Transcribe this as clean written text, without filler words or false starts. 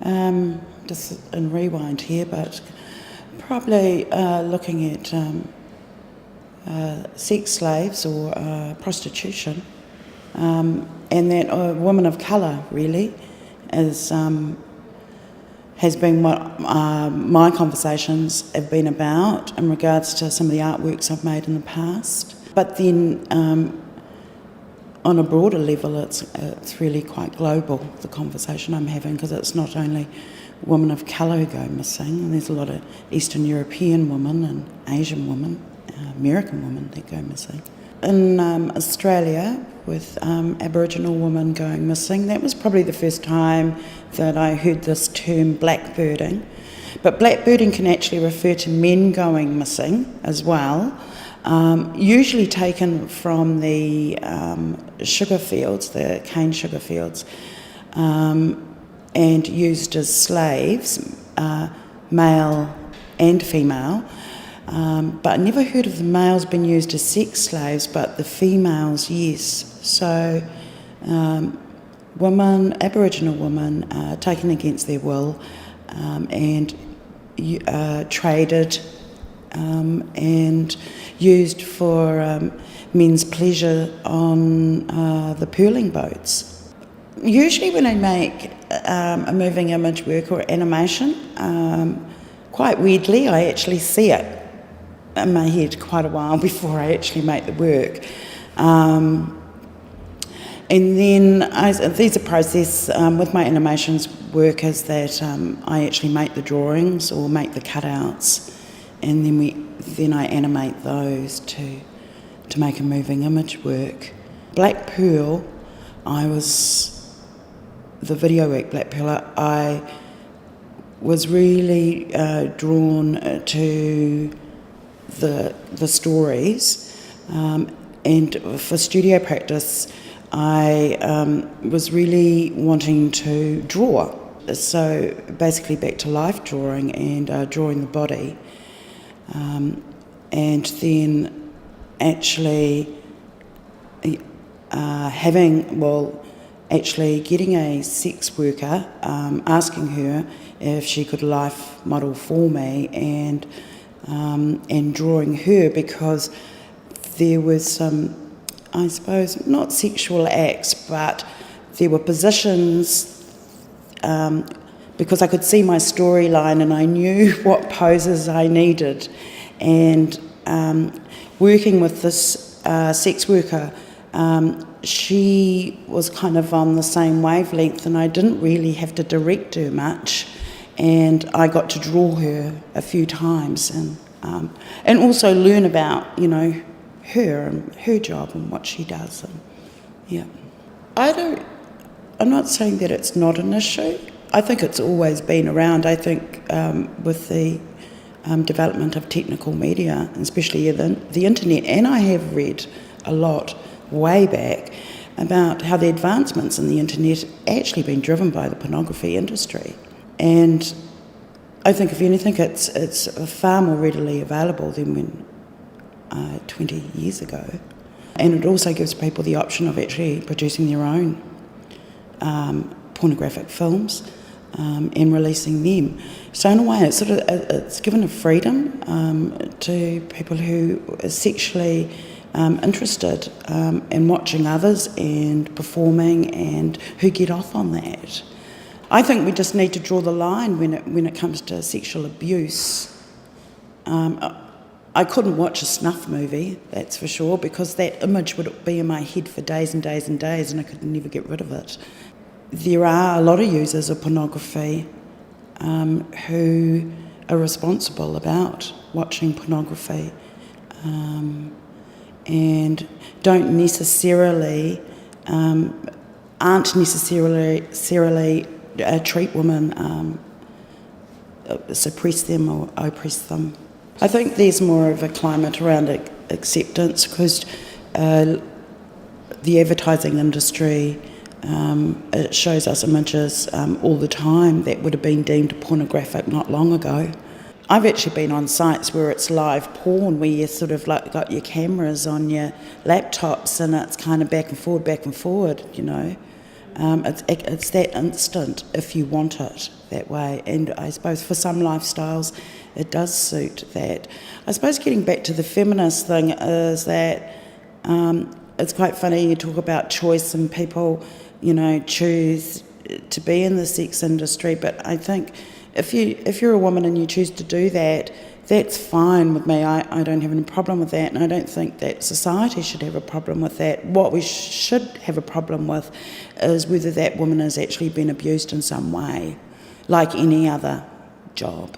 Just in rewind here, but probably looking at sex slaves or prostitution, and that a woman of colour really has been what my conversations have been about in regards to some of the artworks I've made in the past. But then on a broader level, it's really quite global, the conversation I'm having, because it's not only women of colour who go missing, and there's a lot of Eastern European women and Asian women, American women that go missing. In Australia, with Aboriginal women going missing, that was probably the first time that I heard this term blackbirding. But blackbirding can actually refer to men going missing as well, usually taken from the sugar fields, the cane sugar fields, and used as slaves, male and female. But I never heard of the males being used as sex slaves, but the females, yes. So Aboriginal women taken against their will and traded and used for men's pleasure on the pearling boats. Usually when I make a moving image work or animation, quite weirdly I actually see it in my head quite a while before I actually make the work. And then there's a process with my animations work is that I actually make the drawings or make the cutouts, and then I animate those to make a moving image work. Black Pearl, the video work Black Pearl, I was really drawn to the stories, and for studio practice I was really wanting to draw, so basically back to life drawing and drawing the body, and then actually getting a sex worker, asking her if she could life model for me, and drawing her, because there was some, I suppose, not sexual acts, but there were positions, because I could see my storyline and I knew what poses I needed. And working with this sex worker, she was kind of on the same wavelength, and I didn't really have to direct her much, and I got to draw her a few times and also learn about, her and her job and what she does. And yeah, I'm not saying that it's not an issue. I think it's always been around. I think with the development of technical media, especially the internet, and I have read a lot way back about how the advancements in the internet actually been driven by the pornography industry. And I think, if anything, it's far more readily available than when 20 years ago. And it also gives people the option of actually producing their own pornographic films and releasing them. So in a way, it's given a freedom to people who are sexually interested in watching others and performing, and who get off on that. I think we just need to draw the line when it comes to sexual abuse. I couldn't watch a snuff movie, that's for sure, because that image would be in my head for days and days and days, and I could never get rid of it. There are a lot of users of pornography who are responsible about watching pornography, and aren't necessarily treat women, suppress them or oppress them. I think there's more of a climate around acceptance, because the advertising industry it shows us images all the time that would have been deemed pornographic not long ago. I've actually been on sites where it's live porn, where you sort of like got your cameras on your laptops and it's kind of back and forward, It's that instant if you want it that way, and I suppose for some lifestyles it does suit that. I suppose getting back to the feminist thing is that it's quite funny you talk about choice and people, choose to be in the sex industry, but I think if you're a woman and you choose to do that, that's fine with me. I don't have any problem with that, and I don't think that society should have a problem with that. What we should have a problem with is whether that woman has actually been abused in some way, like any other job.